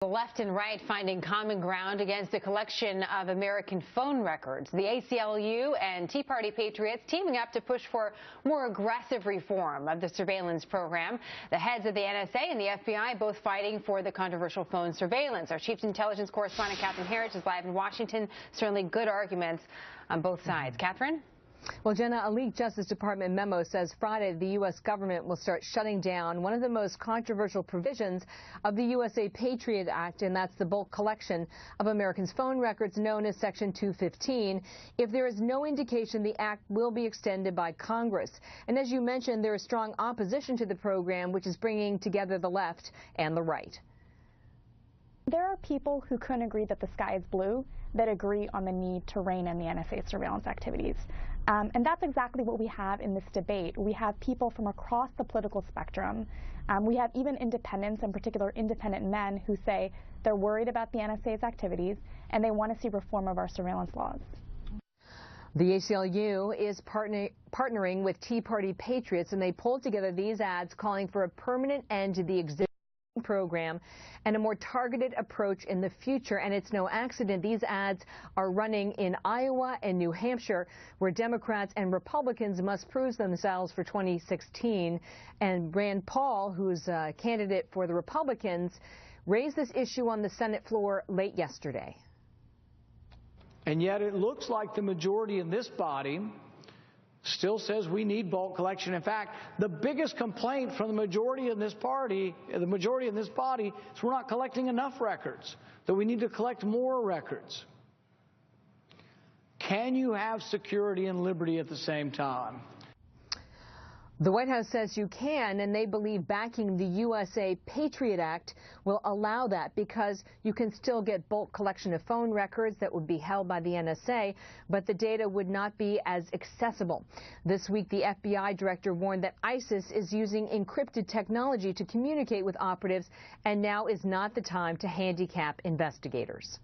The left and right finding common ground against the collection of American phone records. The ACLU and Tea Party Patriots teaming up to push for more aggressive reform of the surveillance program. The heads of the NSA and the FBI both fighting for the controversial phone surveillance. Our chief intelligence correspondent, Catherine Harris, is live in Washington. Certainly good arguments on both sides. Catherine? Well, Jenna, a leaked Justice Department memo says Friday the U.S. government will start shutting down one of the most controversial provisions of the USA Patriot Act, and that's the bulk collection of Americans' phone records known as Section 215, if there is no indication the act will be extended by Congress. And as you mentioned, there is strong opposition to the program, which is bringing together the left and the right. There are people who couldn't agree that the sky is blue that agree on the need to rein in the NSA surveillance activities. And that's exactly what we have in this debate. We have people from across the political spectrum. We have even independents, in particular independent men, who say they're worried about the NSA's activities and they want to see reform of our surveillance laws. The ACLU is partnering with Tea Party Patriots, and they pulled together these ads calling for a permanent end to the existing program and a more targeted approach in the future. And it's no accident these ads are running in Iowa and New Hampshire, where Democrats and Republicans must prove themselves for 2016. And Rand Paul, who's a candidate for the Republicans, raised this issue on the Senate floor late yesterday. And yet it looks like the majority in this body still says we need bulk collection. In fact, the biggest complaint from the majority in this body, is we're not collecting enough records, that we need to collect more records. Can you have security and liberty at the same time? The White House says you can, and they believe backing the USA Patriot Act will allow that, because you can still get bulk collection of phone records that would be held by the NSA, but the data would not be as accessible. This week, the FBI director warned that ISIS is using encrypted technology to communicate with operatives, and now is not the time to handicap investigators.